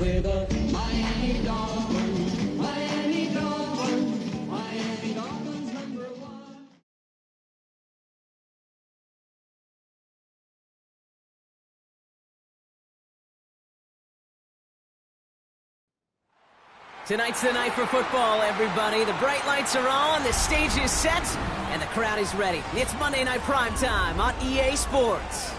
We're the Miami Dolphins, Miami Dolphins, Miami Dolphins #1. Tonight's the night for football, everybody. The bright lights are on, the stage is set, and the crowd is ready. It's Monday Night Primetime on EA Sports.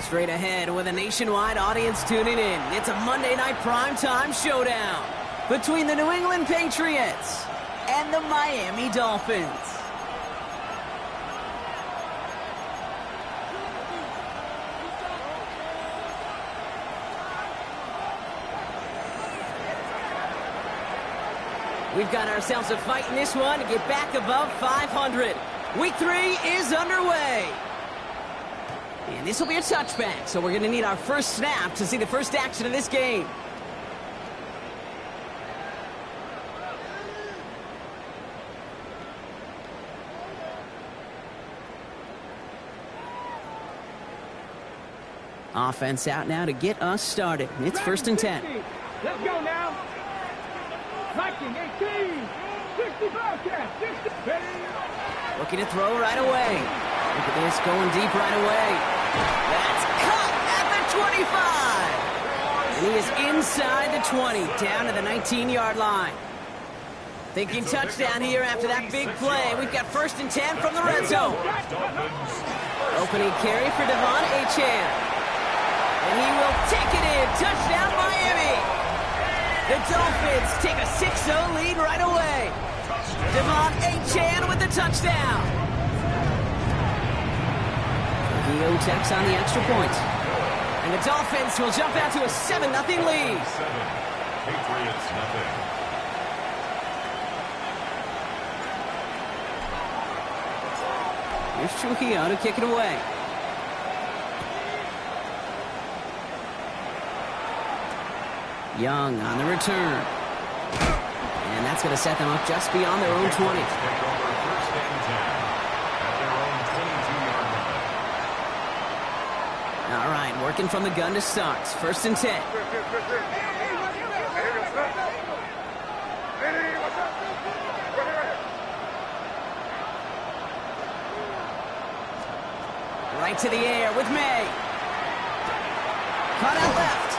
Straight ahead with a nationwide audience tuning in. It's a Monday Night Primetime showdown between the New England Patriots and the Miami Dolphins. We've got ourselves a fight in this one to get back above 500. Week 3 is underway. And this will be a touchback, so we're going to need our first snap to see the first action of this game. Offense out now to get us started. It's 1st and 10. Let's go now. Viking 18, 65 cast, 60. Looking to throw right away. Look at this, going deep right away. That's caught at the 25. And he is inside the 20, down to the 19-yard line. Thinking touchdown here after that big play. We've got 1st and 10 from the red zone. Opening carry for Devon Achane. And he will take it in. Touchdown, Miami. The Dolphins take a 6-0 lead right away. Devon Achane with the touchdown. Gio checks on the extra point. And the Dolphins will jump out to a 7-0 lead. Patriots nothing. Here's Trujillo to kick it away. Young on the return. And that's going to set them up just beyond their own 20. All right, working from the gun to start. 1st and 10. Right to the air with May. Cut out left.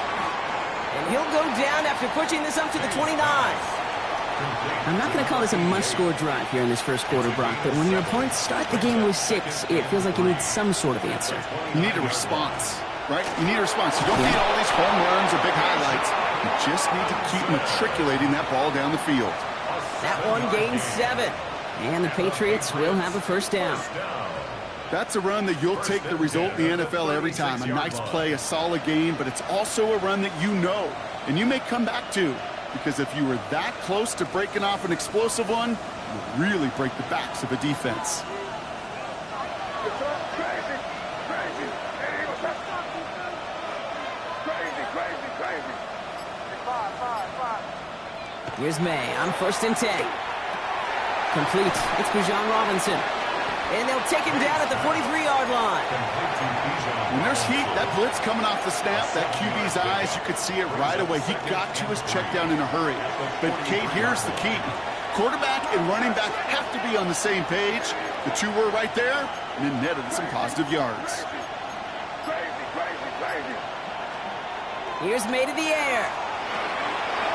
And he'll go down after pushing this up to the 29. I'm not going to call this a must-score drive here in this first quarter, Brock, but when your opponents start the game with 6, it feels like you need some sort of answer. You need a response, right? You need a response. You don't need all these home runs or big highlights. You just need to keep matriculating that ball down the field. That one gains 7. And the Patriots will have a 1st down. That's a run that you'll take the result in the NFL every time. A nice play, a solid game, but it's also a run that you know, and you may come back to. Because if you were that close to breaking off an explosive one, you'll really break the backs of a defense. Here's May on 1st and 10. Complete. It's Bijan Robinson. And they'll take him down at the 43-yard line. When there's heat, that blitz coming off the snap, that QB's eyes, you could see it right away. He got to his check down in a hurry. But, Kate, here's the key. Quarterback and running back have to be on the same page. The two were right there, and it netted some positive yards. Here's May to the air.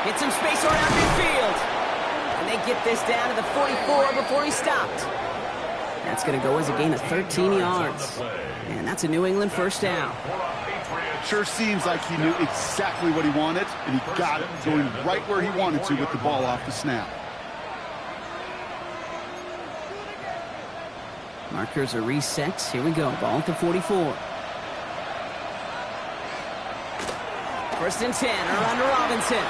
Get some space around midfield. And they get this down to the 44 before he stopped. That's going to go as a gain of 13 yards. And that's a New England 1st down. Sure seems like he knew exactly what he wanted, and he got it, going right where he wanted to with the ball off the snap. Markers are reset. Here we go. Ball at the 44. 1st and 10. Around to Robinson.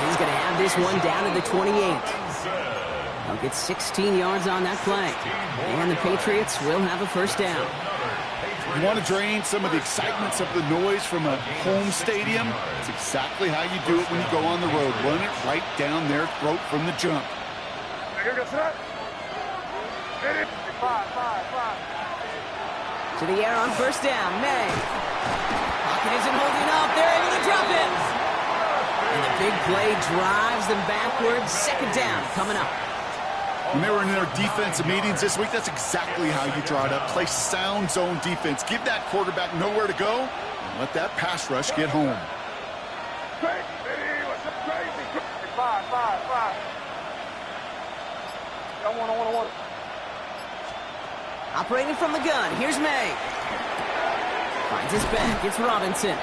He's going to have this one down to the 28. They'll get 16 yards on that play. And the Patriots will have a 1st down. You want to drain some of the excitements of the noise from a home stadium? It's exactly how you do it when you go on the road. Run it right down their throat from the jump. To the air on 1st down. May. Pocket isn't holding up. They're able to drop it. big play drives them backwards. Second down coming up. When they were in their defensive meetings this week, that's exactly how you draw it up. Play sound zone defense. Give that quarterback nowhere to go, and let that pass rush get home. Crazy, what's up, crazy? Five. I want. Operating from the gun, here's May. Finds his back, it's Robinson.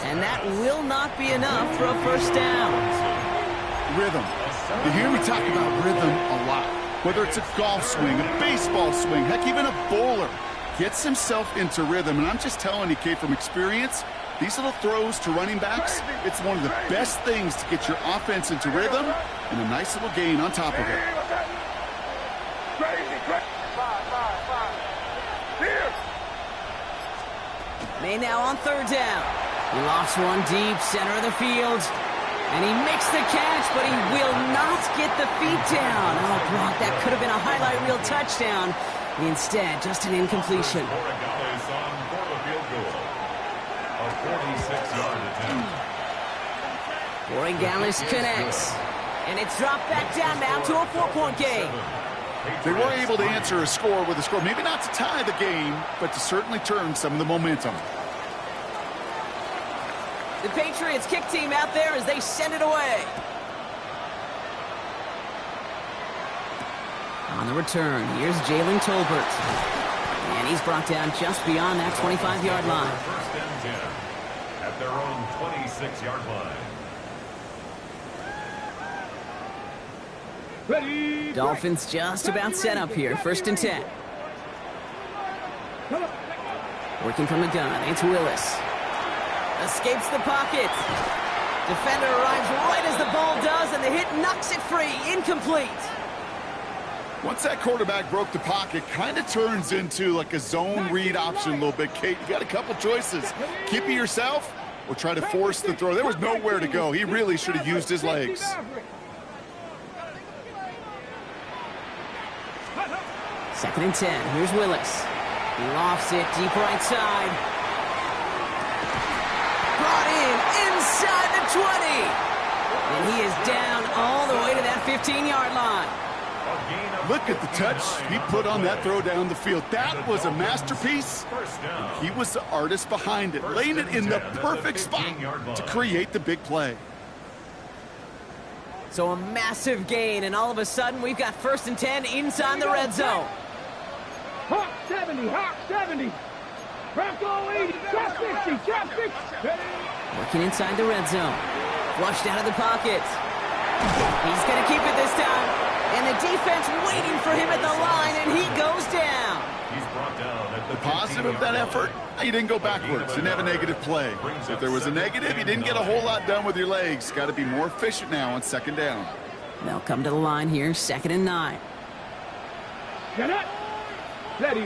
And that will not be enough for a first down. Rhythm. You hear me talk about rhythm a lot. Whether it's a golf swing, a baseball swing, heck, even a bowler gets himself into rhythm. And I'm just telling you, Kate, from experience, these little throws to running backs, it's one of the best things to get your offense into rhythm and a nice little gain on top of it. Crazy. Five. Here. May now on third down. He lofts one deep, center of the field. And he makes the catch, but he will not get the feet down. Oh, Brock, that could have been a highlight reel touchdown. Instead, just an incompletion. Borregales on for the field goal. A 46-yard attempt. Borregales connects. And it's dropped back down now to a 4-point game. They were able to answer a score with a score. Maybe not to tie the game, but to certainly turn some of the momentum. The Patriots kick team out there as they send it away. On the return, here's Jalen Tolbert. And he's brought down just beyond that 25-yard line. First and 10 at their own 26-yard line. Ready. Dolphins just about set up here. First and 10. Working from the gun, it's Willis. Escapes the pocket. Defender arrives right as the ball does, and the hit knocks it free. Incomplete. Once that quarterback broke the pocket, kind of turns into like a zone read option a little bit. Kate, you got a couple choices. Keep it yourself or try to force the throw. There was nowhere to go. He really should have used his legs. Second and 10. Here's Willis. He lofts it deep right side. Brought in inside the 20. And he is down all the way to that 15-yard line. Look at the touch he put on that throw down the field. That was a masterpiece. He was the artist behind it, laying it in the perfect spot to create the big play. So a massive gain, and all of a sudden we've got first and 10 inside the red zone. Hawk 70. Bronco 80, trap 50. Working inside the red zone. Flushed out of the pocket. He's going to keep it this time. And the defense waiting for him at the line, and he goes down. He's brought down at The positive of that effort, he didn't go backwards, didn't have a negative play. If there was a negative, you didn't get a whole lot done with your legs. Got to be more efficient now on second down. They'll come to the line here, second and 9. Get up. Ready.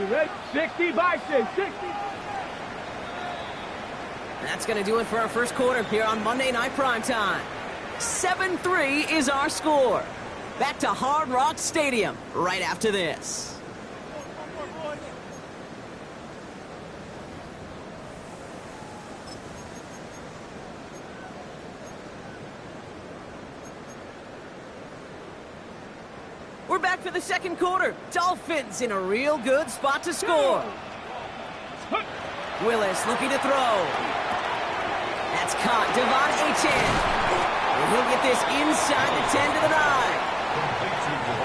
60 by 60. That's going to do it for our first quarter here on Monday Night Primetime. 7-3 is our score. Back to Hard Rock Stadium right after this. We're back for the second quarter. Dolphins in a real good spot to score. Willis looking to throw. That's caught. Devon Achane. And he'll get this inside the 10 to the 9.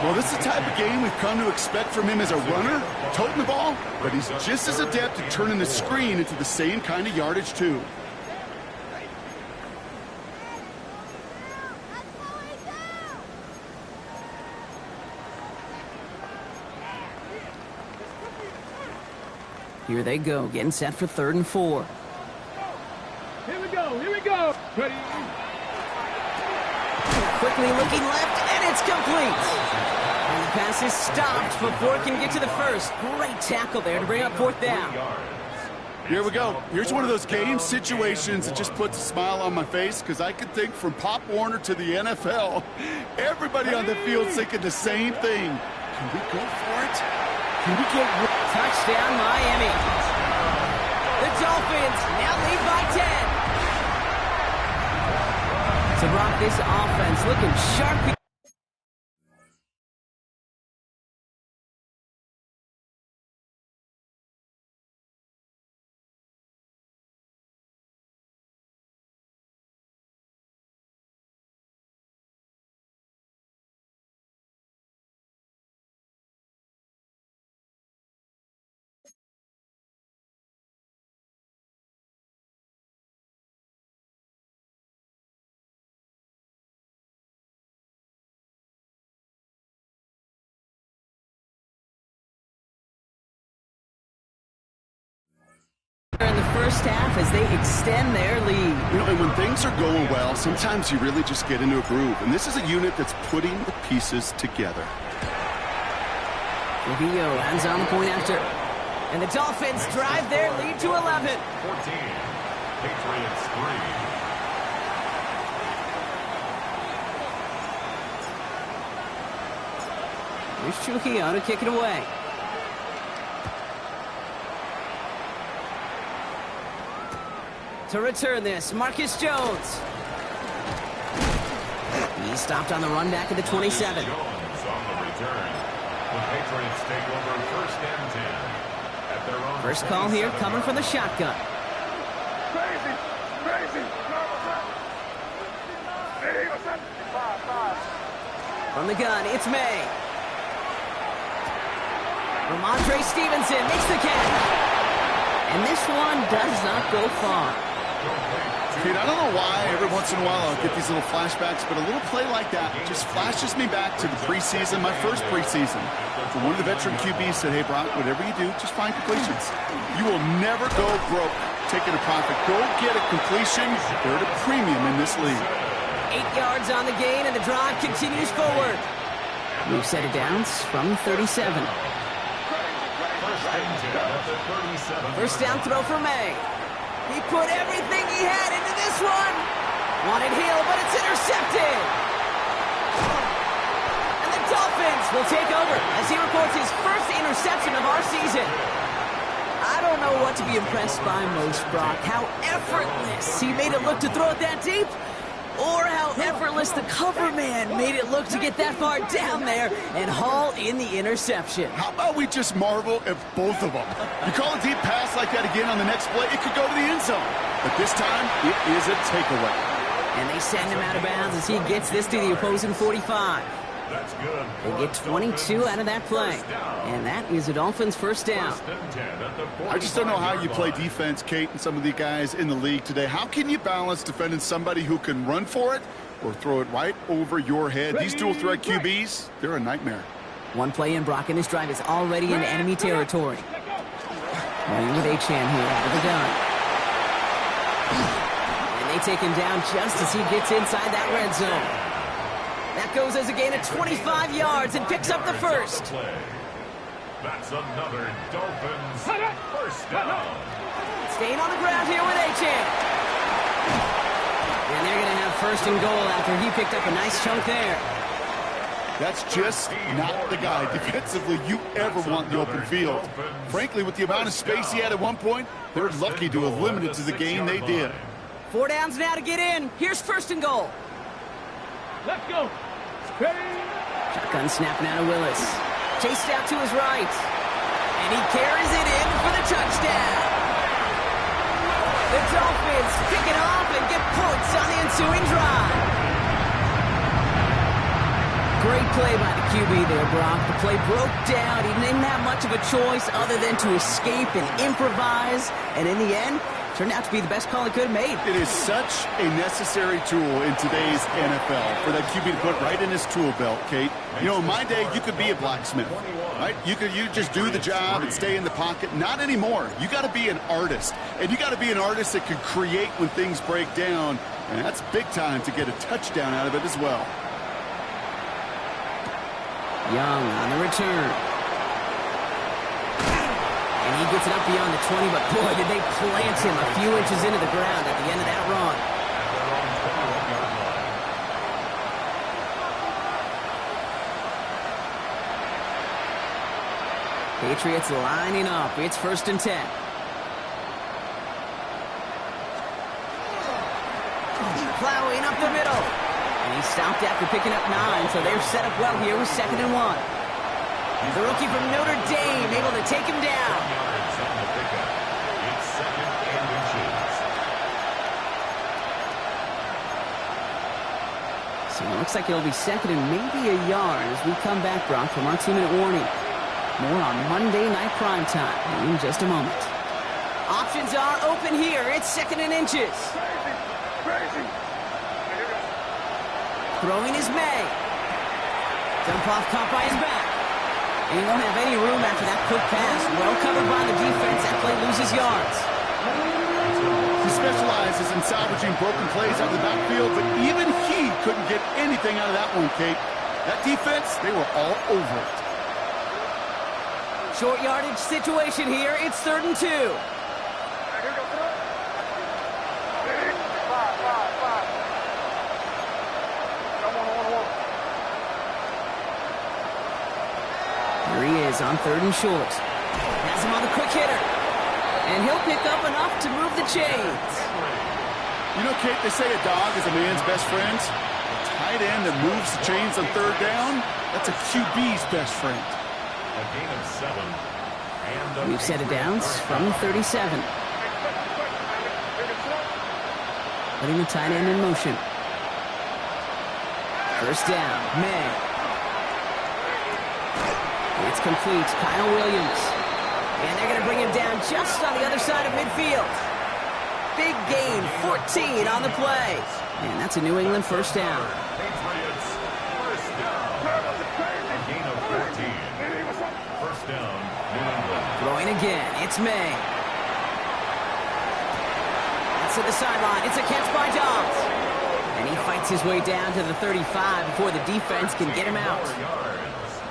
Well, this is the type of game we've come to expect from him as a runner, toting the ball, but he's just as adept at turning the screen into the same kind of yardage, too. Here they go, getting set for 3rd and 4. Here we go. Ready. Quickly looking left, and it's complete. And the pass is stopped before it can get to the first. Great tackle there to bring up 4th down. Here we go. Here's one of those game situations that just puts a smile on my face because I can think from Pop Warner to the NFL, everybody on the field thinking the same thing. Can we go for it? Can we get... Touchdown, Miami. The Dolphins now lead by 10. So Brock, this offense looking sharp. In the first half as they extend their lead. You know, and when things are going well, sometimes you really just get into a groove. And this is a unit that's putting the pieces together. Rubio hands on the point after. And the Dolphins drive their lead to 11. 14. Patriots 3. Here's Trujillo to kick it away. To return this, Marcus Jones. He stopped on the run back at the 27. Jones on the return. The Patriots take over first and 10 at their own. First call here coming from the shotgun. Crazy! Crazy! From the gun, it's May. Ramondre Stevenson makes the catch. And this one does not go far. Dude, I don't know why every once in a while I'll get these little flashbacks, but a little play like that just flashes me back to the preseason, my first preseason. One of the veteran QBs said, hey, Brock, whatever you do, just find completions. You will never go broke taking a profit. Go get a completion. They're at a premium in this league. 8 yards on the gain, and the drive continues forward. Move set of downs from 37. First down throw for May. He put everything he had into this one. Wanted Hill, but it's intercepted. And the Dolphins will take over as he records his first interception of our season. I don't know what to be impressed by most, Brock. How effortless he made it look to throw it that deep, or how effortless the cover man made it look to get that far down there and haul in the interception. How about we just marvel at both of them? You call a deep pass like that again on the next play, it could go to the end zone. But this time, it is a takeaway. And they send him out of bounds as he gets this to the opposing 45. That's good. They get 22 out of that play. And that is a Dolphins first down. I just don't know how you play defense, Kate, and some of the guys in the league today. How can you balance defending somebody who can run for it or throw it right over your head? These dual threat QBs, they're a nightmare. One play in, Brock, and this drive is already in enemy territory. Running with Achane here out of the gun. And they take him down just as he gets inside that red zone. That goes as a gain of 25 yards and picks up the first. That's another Dolphins first down. Staying on the ground here with Achane. And they're going to have first and goal after he picked up a nice chunk there. That's just not the guy defensively you ever want in the open field. Frankly, with the amount of space he had at one point, they're lucky to have limited to the gain they did. 4 downs now to get in. Here's first and goal. Let's go! Ready? Shotgun snapping out of Willis. Chased out to his right. And he carries it in for the touchdown. The Dolphins pick it off and get points on the ensuing drive. Great play by the QB there, Brock. The play broke down. He didn't have much of a choice other than to escape and improvise. And in the end, turned out to be the best call he could have made. It is such a necessary tool in today's NFL for that QB to put right in his tool belt, Kate. You know, in my day, you could be a blacksmith, right? You just do the job and stay in the pocket. Not anymore. You got to be an artist, and you got to be an artist that can create when things break down, and that's big time to get a touchdown out of it as well. Young on the return. And he gets it up beyond the 20, but boy, did they plant him a few inches into the ground at the end of that run. Patriots lining up. It's first and 10. Plowing up the middle. And he stopped after picking up 9, so they're set up well here with 2nd and 1. The rookie from Notre Dame able to take him down. Yards on the pickup. It's 2nd and inches. So it looks like it'll be 2nd and maybe a yard as we come back, Brock, from our 2-minute warning. More on Monday Night Primetime in just a moment. Options are open here. It's 2nd and inches. Crazy. Throwing is May. Dump off caught by his back. And he won't have any room after that quick pass. Well covered by the defense. That play loses yards. He specializes in salvaging broken plays out of the backfield, but even he couldn't get anything out of that one, Kate. That defense, they were all over it. Short yardage situation here. It's 3rd and 2. Here he is on 3rd and short. Has him on the quick hitter. And he'll pick up enough to move the chains. You know, Kate, they say a dog is a man's best friend. A tight end that moves the chains on 3rd down, that's a QB's best friend. A gain of 7. And We've set it downs from the 37. Putting the tight end in motion. 1st down, May. It's complete. Kyle Williams. And they're going to bring him down just on the other side of midfield. Big gain, 14 on the play. And that's a New England 1st down. Patriots, 1st down. A gain of 14. 1st down, New England. Throwing again. It's May. That's to the sideline. It's a catch by Dobbs. And he fights his way down to the 35 before the defense can get him out.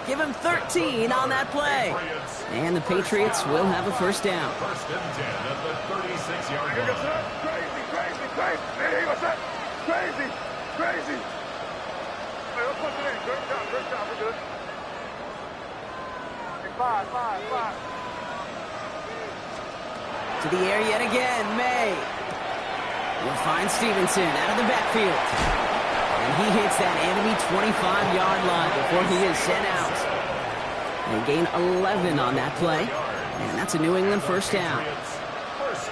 Give him 13 on that play. And the Patriots will have a 1st down. 1st and 10 at the 36-yard line. Crazy. Hey, let's push it in. Good job. We're good. Five. To the air yet again, May. Will find Stevenson out of the backfield. And he hits that enemy 25-yard line before he is sent out. They gain 11 on that play. And that's a New England 1st down.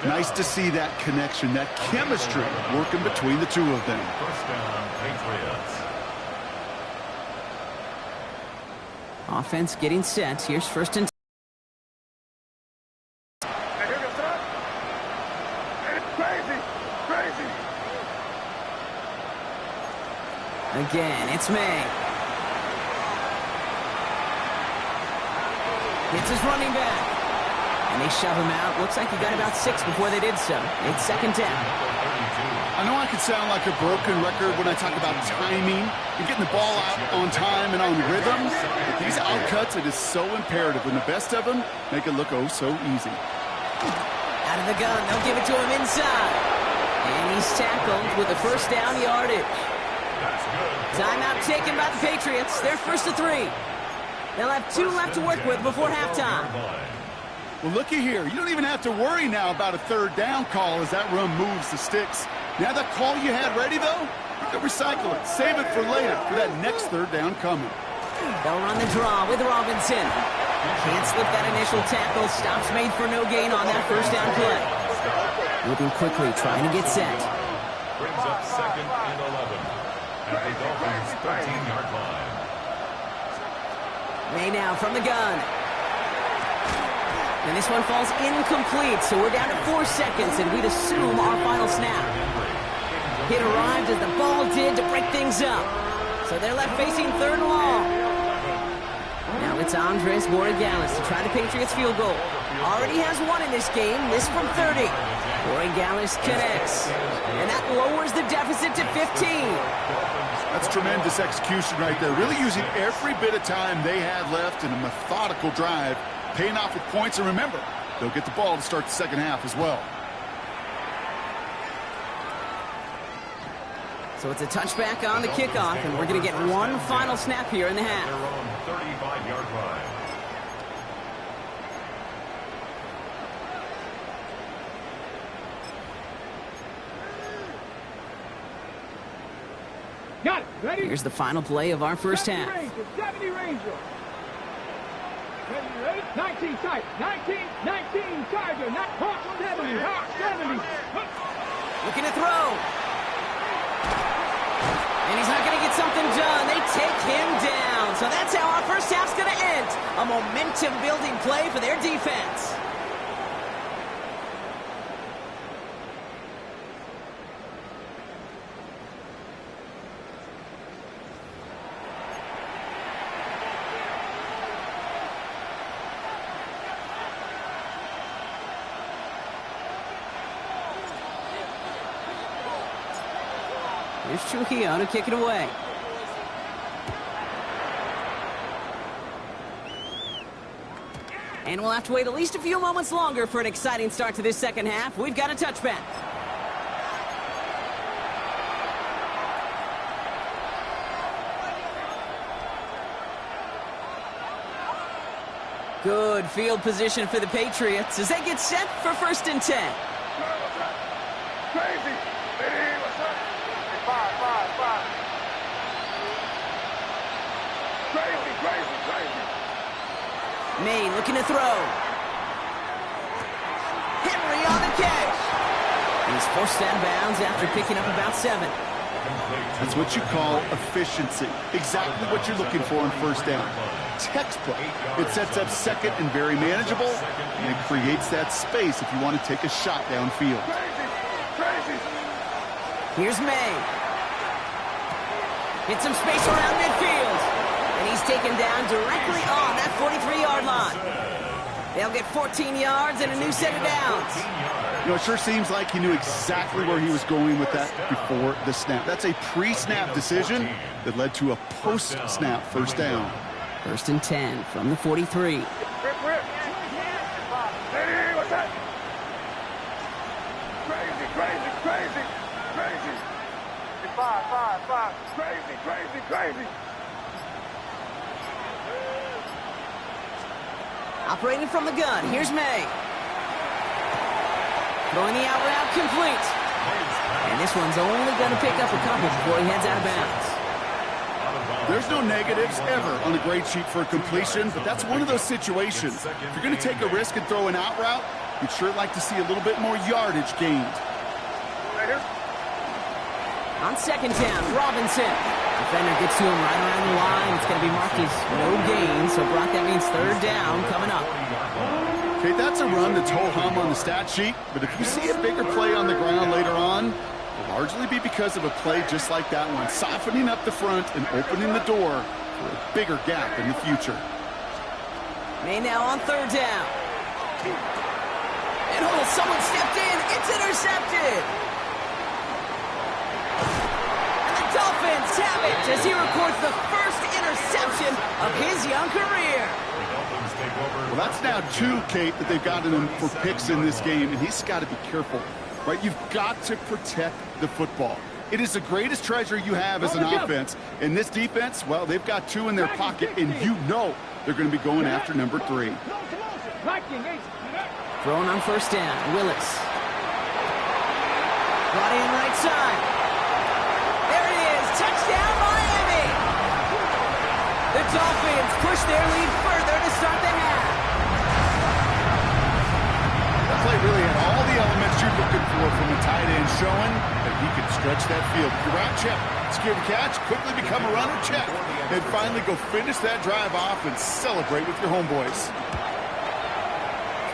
Nice to see that connection, that chemistry working between the two of them. 1st down, Patriots. Offense getting set. Here's 1st and 10. Crazy. Again, it's May. It's his running back. And they shove him out. Looks like he got about 6 before they did so. It's 2nd down. I know I could sound like a broken record when I talk about timing and getting the ball out on time and on rhythm, but these outcuts, it is so imperative, and the best of them make it look oh so easy. Out of the gun. They'll give it to him inside. And he's tackled with the 1st down yardage. Timeout taken by the Patriots. They're 1st to 3. They'll have 2 left to work with before halftime. Well, looky here. You don't even have to worry now about a 3rd down call as that run moves the sticks. Now that call you had ready, though, you can recycle it. Save it for later for that next 3rd down coming. They'll run the draw with Robinson. Can't slip that initial tackle. Stops made for no gain on that 1st down play. Moving quickly, trying to get set. Brings up 2nd and 11 at the Dolphins' 13-yard line. May now from the gun. And this one falls incomplete, so we're down to 4 seconds, and we'd assume our final snap. Hit arrived as the ball did to break things up. So they're left facing 3rd and long. Now it's Andres Borregales to try the Patriots field goal. Already has 1 in this game, this from 30. Borregales connects. And that lowers the deficit to 15. That's tremendous execution right there. Really using every bit of time they had left in a methodical drive, paying off with points. And remember, they'll get the ball to start the 2nd half as well. So it's a touchback on the kickoff, and we're going to get 1 final snap here in the half. Their own 35-yard line. Got it. Ready? Here's the final play of our first 70 half. Ranger, 70 Ranger. Ready? 19 Tiger. 19 Tiger. Not Hawk 70. Hawk 70. Looking to throw. And he's not going to get something done. They take him down. So that's how our first half's going to end. A momentum-building play for their defense. Here's Trujillo to kick it away. And we'll have to wait at least a few moments longer for an exciting start to this second half. We've got a touchback. Good field position for the Patriots as they get set for 1st and 10. Crazy. Hey, what's up? Five. Crazy. May looking to throw. Henry on the catch. And he's forced out of bounds after picking up about 7. That's what you call efficiency. Exactly what you're looking for on 1st down. Textbook. It sets up 2nd and very manageable, and it creates that space if you want to take a shot downfield. Crazy. Here's May. Get some space around midfield. And he's taken down directly on that 43-yard line. They'll get 14 yards and a new set of downs. You know, it sure seems like he knew exactly where he was going with that before the snap. That's a pre-snap decision that led to a post-snap 1st down. 1st and 10 from the 43. Rip. Hey, what's that? Crazy. Five. Crazy. Operating from the gun, here's May. Throwing the out route complete. And this one's only going to pick up a couple before he heads out of bounds. There's no negatives ever on the grade sheet for a completion, but that's one of those situations. If you're going to take a risk and throw an out route, you'd sure like to see a little bit more yardage gained. Right here. On 2nd down, Robinson. Defender gets to him right around the line. It's going to be marked as no gain, so Brock, that means 3rd down coming up. Okay, that's a run that's ho-hum on the stat sheet, but if you see a bigger play on the ground later on, it'll largely be because of a play just like that one, softening up the front and opening the door for a bigger gap in the future. May now on 3rd down. And someone stepped in. It's intercepted. Dolphins have it as he records the first interception of his young career. Well, that's now 2, Kate, that they've gotten him for picks in this game, and he's got to be careful, right? You've got to protect the football. It is the greatest treasure you have as an offense. And this defense, well, they've got 2 in their pocket, and you know they're going to be going after number 3. Thrown on 1st down, Willis. Brought in right side. Touchdown, Miami! The Dolphins push their lead further to start the half. That play really had all the elements you're looking for from a tight end, showing that he can stretch that field. Your route, check. Secure the catch, quickly become a runner, check. And finally go finish that drive off and celebrate with your homeboys.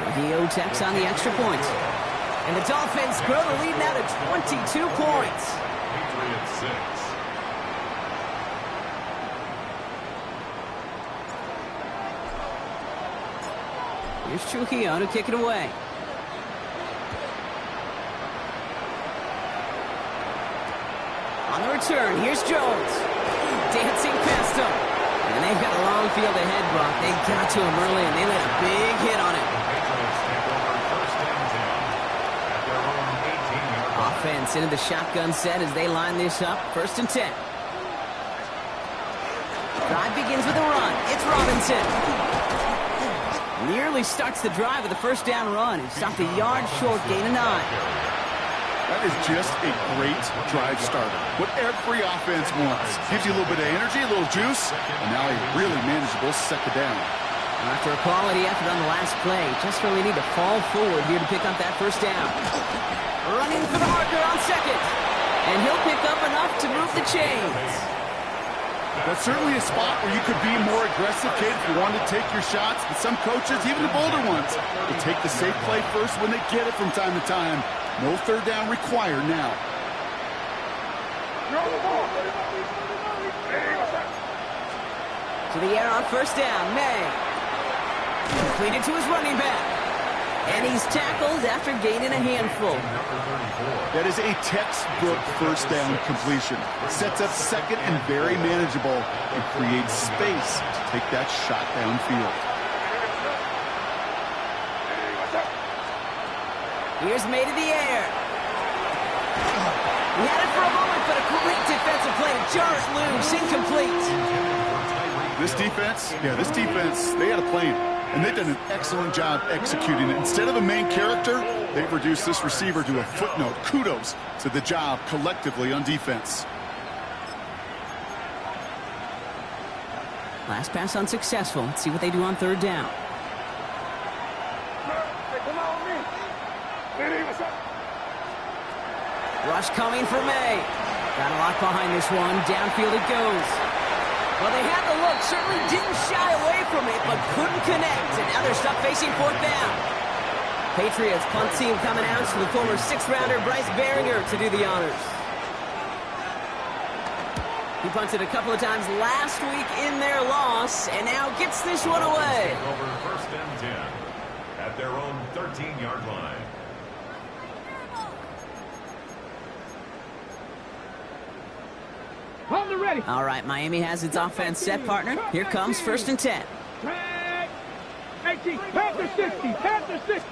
Trujillo tacks on the extra point. And the Dolphins grow the lead now to 22 points. Patriots 6. Here's Trujillo to kick it away. On the return, here's Jones. Dancing past him. And they've got a long field ahead, Brock. They got to him early, and they let a big hit on him. Offense into the shotgun set as they line this up. 1st and 10. Drive begins with a run. It's Robinson. Nearly starts the drive with a 1st down run. He stopped a yard short, gain of 9. That is just a great drive starter. What every offense wants. Gives you a little bit of energy, a little juice, and now a really manageable second down. After a quality effort on the last play, just really need to fall forward here to pick up that first down. Running for the marker on second. And he'll pick up enough to move the chains. That's certainly a spot where you could be more aggressive, kid, if you want to take your shots. But some coaches, even the bolder ones, will take the safe play first when they get it from time to time. No third down required now. To the air on first down, May. Completed to his running back. And he's tackled after gaining a handful. That is a textbook first down completion. Sets up second and very manageable and creates space to take that shot downfield. Here's May to the air. He had it for a moment, but a great defensive play to jar it loose, incomplete. This defense, they had a plan, and they've done an excellent job executing it. Instead of a main character, they've reduced this receiver to a footnote. Kudos to the job collectively on defense. Last pass unsuccessful. Let's see what they do on third down. Rush coming for May. Got a lot behind this one. Downfield it goes. Well, they had the look. Certainly didn't shy away from it, but couldn't connect. And now they're stuck facing fourth down. Patriots punt team coming out to the former sixth-rounder Bryce Baringer to do the honors. He punted a couple of times last week in their loss, and now gets this one away. Over first and 10 at their own 13-yard line. Hold it ready. All right, Miami has its offense set, partner. Here comes first and 10. 18, Panther 60, Panther 60.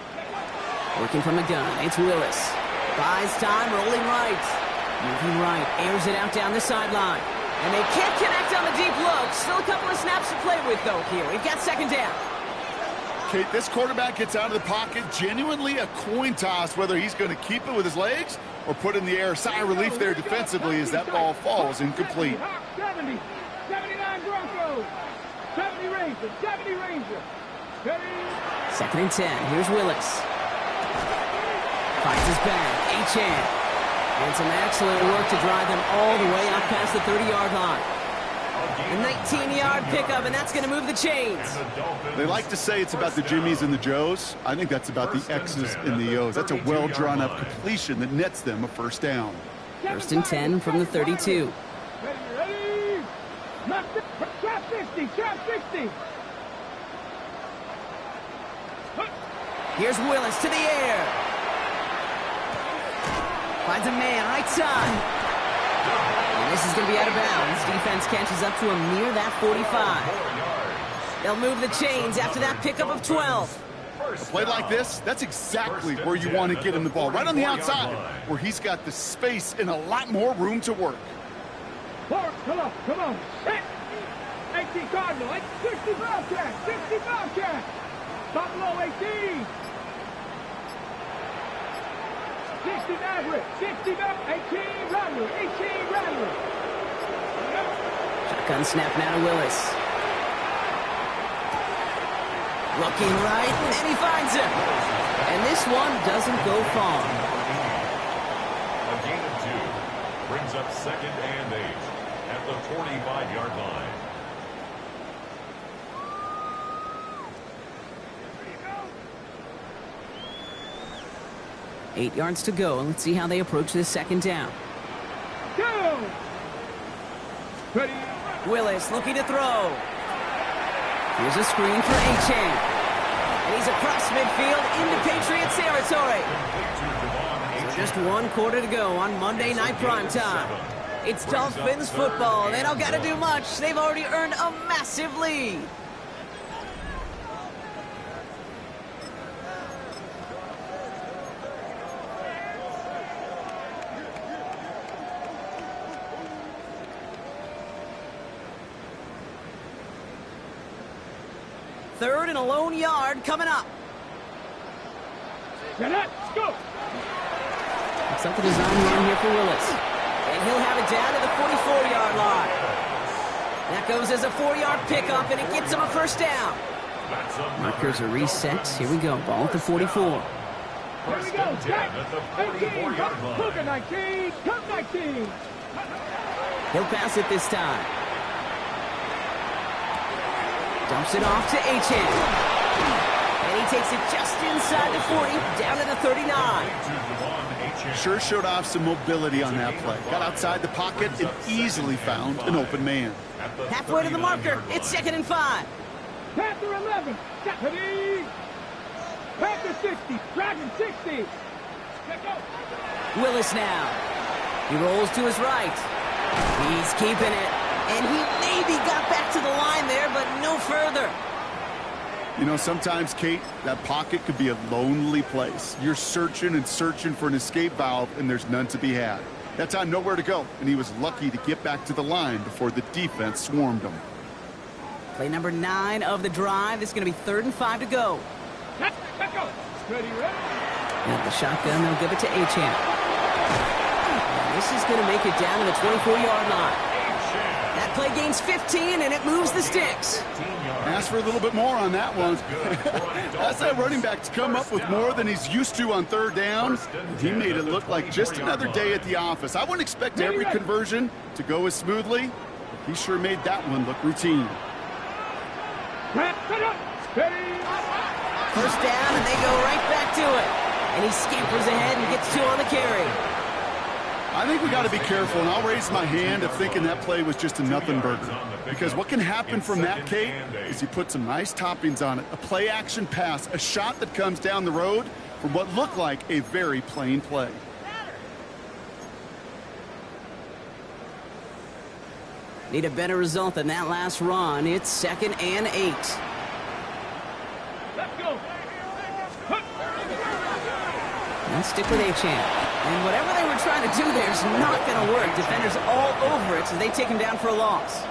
Working from the gun, it's Willis. Buys time, rolling right. Moving right, airs it out down the sideline. And they can't connect on the deep look. Still a couple of snaps to play with, though, here. We've got second down. Kate, this quarterback gets out of the pocket, genuinely a coin toss whether he's going to keep it with his legs or put in the air. Sigh of relief there defensively as that ball falls incomplete. 70, 79 Broncos, 70 Rangers, 70 Rangers. Second and 10, here's Willis. Finds his back, Achane. And some excellent work to drive him all the way out past the 30-yard line. A 19-yard pickup, and that's going to move the chains. They like to say it's about the Jimmies and the Joes. I think that's about the X's and the O's. That's a well-drawn-up completion that nets them a first down. First and 10 from the 32. Ready. Trap 60, trap 60. Here's Willis to the air. Finds a man, right side. And this is going to be out of bounds. Defense catches up to him near that 45. They'll move the chains after that pickup of 12. A play like this, that's exactly where you want to get him the ball. Right on the outside, where he's got the space and a lot more room to work. Forward, come on. Hit. 18 Cardinal, 60 Bobcat, 60 Bobcat. Top low, 18. 60 Maverick, 60 Maverick, 18 Rattler, 18 Rattler. Shotgun snap now to Willis. Looking right, and he finds him. And this one doesn't go far. A gain of 2 brings up second and 8 at the 45-yard line. Eight yards to go, and let's see how they approach this second down. Go! Ready. Willis looking to throw. Here's a screen for Achane. And he's across midfield into Patriots territory. So just one quarter to go on Monday Night Primetime. It's Dolphins football. They don't got to do much. They've already earned a massive lead. Third and a lone yard coming up. Let's go. Something designed run here for Willis. And he'll have it down to the 44-yard line. That goes as a 4-yard pickup, and it gets him a first down. Markers are reset. Here we go. Ball at the 44. Here we go. Jack. 18. Cougar 19. Come 19. He'll pass it this time. Dumps it off to Achane. And he takes it just inside the 40, down to the 39. Sure showed off some mobility on that play. Got outside the pocket and easily found an open man. Halfway to the marker. It's 2nd and 5. Panther 11. Deputy. Panther 60. Dragon 60. Let's go. Willis now. He rolls to his right. He's keeping it. And he maybe got back to the line there, but no further. You know, sometimes, Kate, that pocket could be a lonely place. You're searching and searching for an escape valve, and there's none to be had. That time, nowhere to go, and he was lucky to get back to the line before the defense swarmed him. Play number 9 of the drive. This is going to be 3rd and 5 to go. Let's go. Ready, ready. And the shotgun, they'll give it to Achane. This is going to make it down to the 24-yard line. That play gains 15, and it moves the sticks. Ask for a little bit more on that one. That's that running back to come up with more than he's used to on 3rd down. He made it look like just another day at the office. I wouldn't expect every conversion to go as smoothly, but he sure made that one look routine. First down, and they go right back to it. And he scampers ahead and gets 2 on the carry. I think we got to be careful, and I'll raise my hand of thinking that play was just a nothing burger. Because what can happen from that, Kate, is he put some nice toppings on it. A play-action pass, a shot that comes down the road from what looked like a very plain play. Need a better result than that last run. It's 2nd and 8. Let's go. And stick with Achane. And whatever they were trying to do there is not going to work. Defenders all over it, so they take him down for a loss.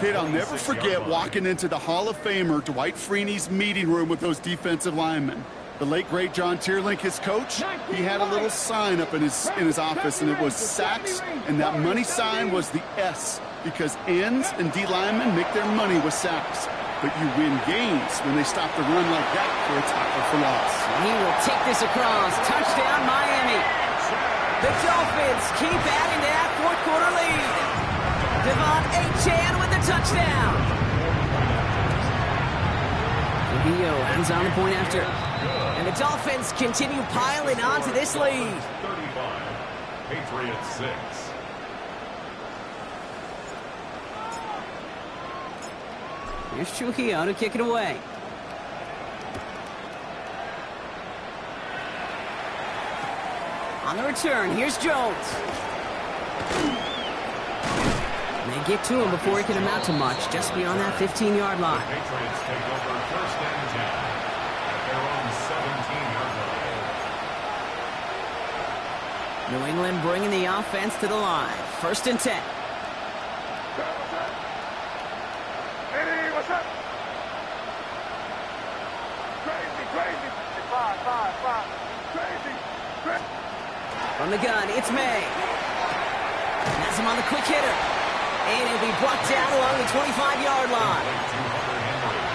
Kate, I'll never forget walking into the Hall of Famer Dwight Freeney's meeting room with those defensive linemen. The late, great John Teerlink, his coach, he had a little sign up in his office, and it was sacks, and that money sign was the S, because ends and D linemen make their money with sacks. But you win games when they stop the run like that for a tackle for loss. He will take this across. Touchdown, Miami. The Dolphins keep adding to that 4th quarter lead. Devon Achane with the touchdown. Trujillo hands on the point after. And the Dolphins continue piling on to this lead. 35. Patriots 6. Here's Trujillo to kick it away. On the return, here's Jones. And they get to him before he can amount to much, just beyond that 15-yard line. Patriots take over 1st and 10 at their own 17-yard line. New England bringing the offense to the line. 1st and 10. What's up? Crazy. 5. Crazy. From the gun, it's May. And that's him on the quick hitter. And he'll be brought down along the 25-yard line.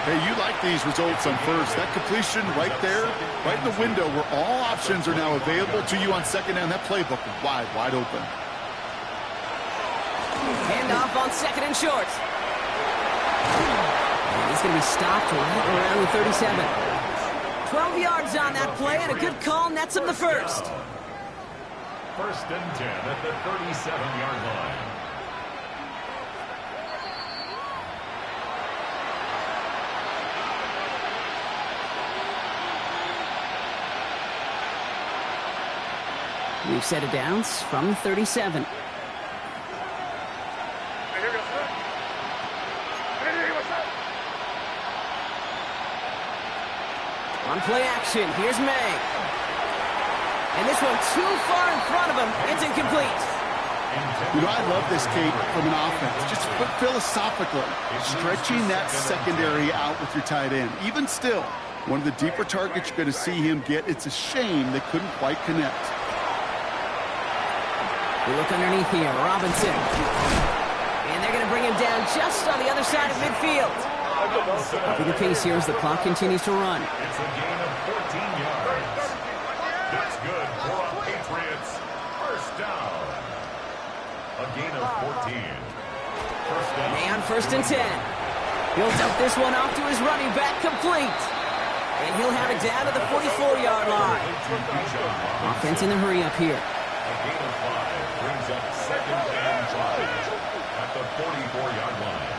Hey, you like these results on 1st. That completion right there, right in the window where all options are now available to you on 2nd down. That playbook wide open. Handoff on 2nd and short. And he's going to be stopped right around the 37. 12 yards on that play, and a good call nets him the 1st. 1st and 10 at the 37-yard line. We've set it down from 37. On play action, here's May. And this one too far in front of him. It's incomplete. You know, I love this, Kate, from an offense. Just philosophically, stretching that secondary out with your tight end. Even still, one of the deeper targets you're going to see him get. It's a shame they couldn't quite connect. We look underneath here. Robinson. And they're going to bring him down just on the other side of midfield. Upping the pace here as the clock continues to run. It's a gain of 14 yards. That's good for a Patriots first down. A gain of 14. First down. May on 1st and 10. He'll dump this one off to his running back, complete. And he'll have it down to the 44-yard line. Offense in the hurry up here. A gain of 5 brings up 2nd and 5 at the 44-yard line.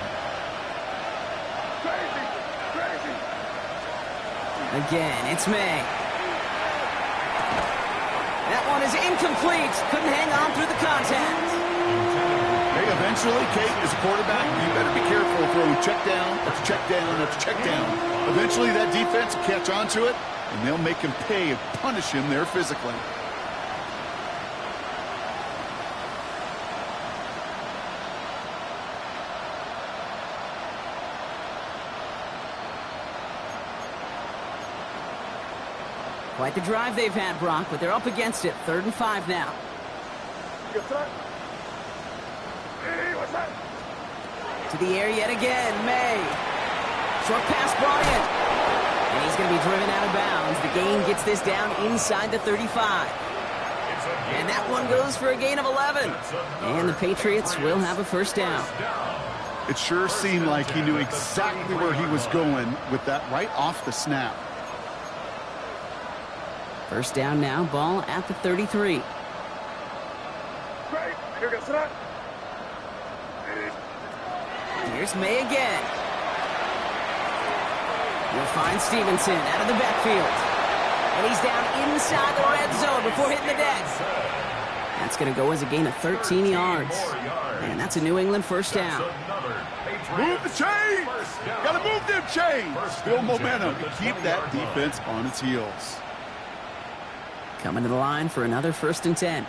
Again, it's May. That one is incomplete. Couldn't hang on through the contact. Hey, eventually, Kate, as a quarterback, you better be careful throwing check down after check down after check down. Eventually, that defense will catch on to it, and they'll make him pay and punish him there physically. Quite the drive they've had, Brock, but they're up against it. 3rd and 5 now. To the air yet again, May. Short pass brought in. And he's going to be driven out of bounds. The gain gets this down inside the 35. And that one goes for a gain of 11. And the Patriots will have a first down. It sure seemed like he knew exactly where he was going with that right off the snap. First down now, ball at the 33. Here's May again. You'll find Stevenson out of the backfield. And he's down inside the red zone before hitting the deck. That's going to go as a gain of 13 yards. And that's a New England first down. Move the chains! Got to move them chains! Build momentum and keep that defense on its heels. Coming to the line for another 1st and 10.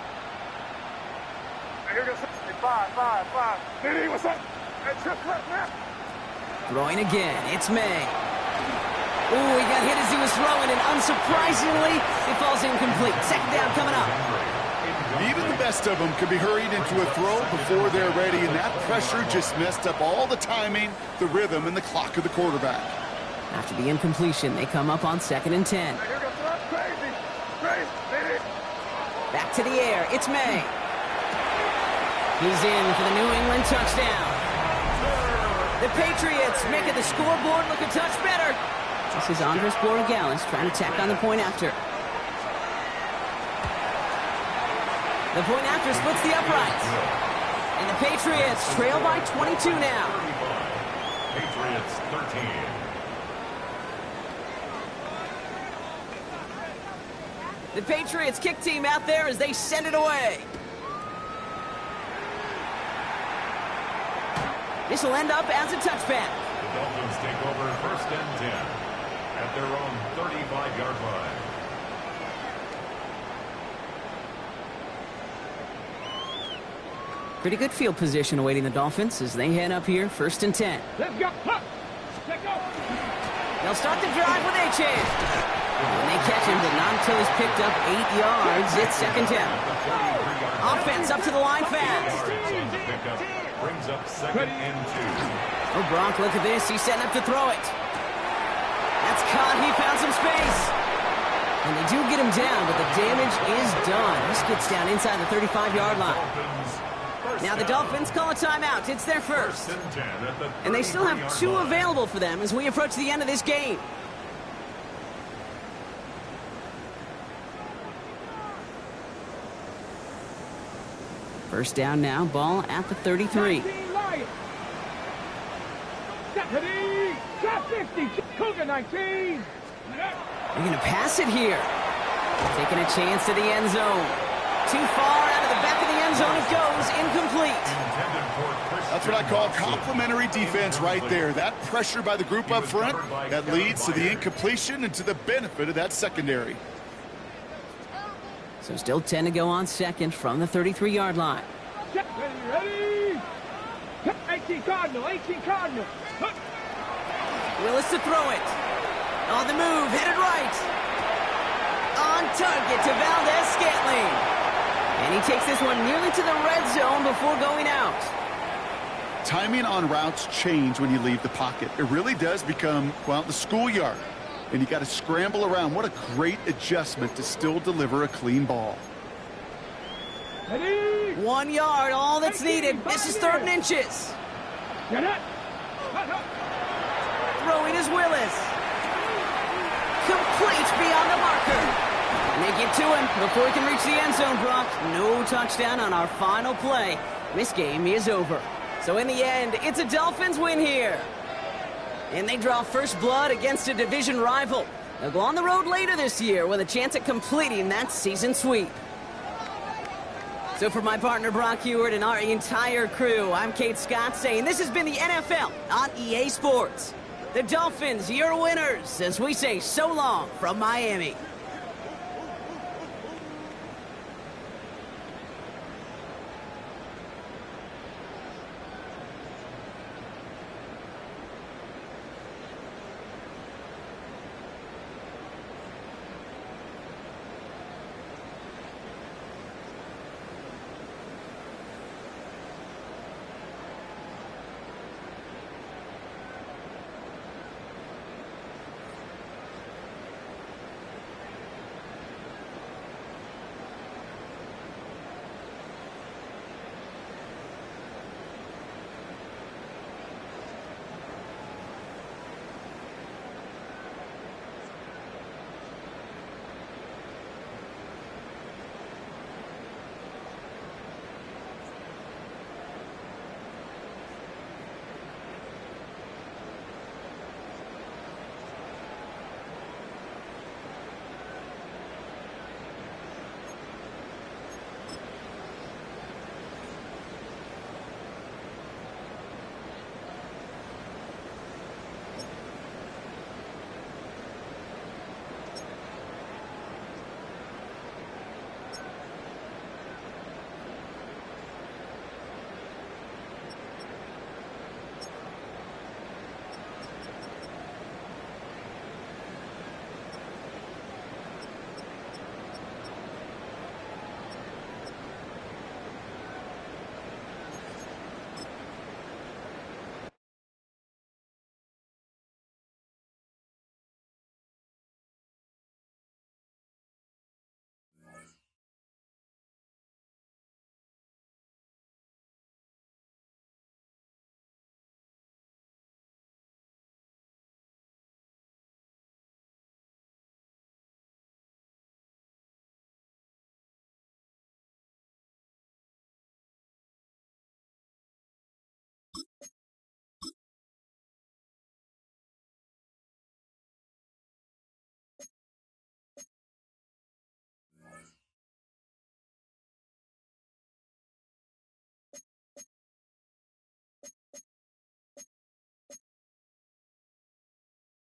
Throwing again, it's May. Ooh, he got hit as he was throwing, and unsurprisingly, it falls incomplete. 2nd down coming up. Even the best of them could be hurried into a throw before they're ready, and that pressure just messed up all the timing, the rhythm, and the clock of the quarterback. After the incompletion, they come up on 2nd and 10. Back to the air, it's May. He's in for the New England touchdown. The Patriots making the scoreboard look a touch better. This is Andres Borregales trying to tack on the point after. The point after splits the uprights. And the Patriots trail by 22 now. Patriots 13. The Patriots kick team out there as they send it away. This will end up as a touchback. The Dolphins take over 1st and 10 at their own 35-yard line. Pretty good field position awaiting the Dolphins as they head up here, 1st and 10. Let's go. Let's go. They'll start the drive with Achane. When they catch him, but not until he's picked up 8 yards. It's 2nd down. Offense up to the line fast. Brings up 2nd and 2. Oh, Brock, look at this. He's setting up to throw it. That's caught. He found some space. And they do get him down, but the damage is done. This gets down inside the 35-yard line. Now the Dolphins call a timeout. It's their first. And they still have 2 available for them as we approach the end of this game. First down now, ball at the 33. 19 Lions. Deputy, top 50, Cougar 19. They're going to pass it here. Taking a chance to the end zone. Too far out of the back of the end zone it goes, incomplete. That's what I call complimentary defense right there. That pressure by the group up front, that leads to the incompletion and to the benefit of that secondary. So still 10 to go on 2nd from the 33-yard line. Ready? 18 Cardinal, 18 Cardinal. Willis to throw it. On the move, headed right. On target to Valdez Scantling. And he takes this one nearly to the red zone before going out. Timing on routes change when you leave the pocket. It really does become, well, the schoolyard. And you got to scramble around. What a great adjustment to still deliver a clean ball. 1 yard, all that's needed. This is 3rd and inches. Get it. Throwing is Willis. Complete beyond the marker. And they get to him before he can reach the end zone, Brock. No touchdown on our final play. This game is over. So in the end, it's a Dolphins win here. And they draw first blood against a division rival. They'll go on the road later this year with a chance at completing that season sweep. So for my partner Brock Huard and our entire crew, I'm Kate Scott saying this has been the NFL on EA Sports. The Dolphins, your winners, as we say so long from Miami.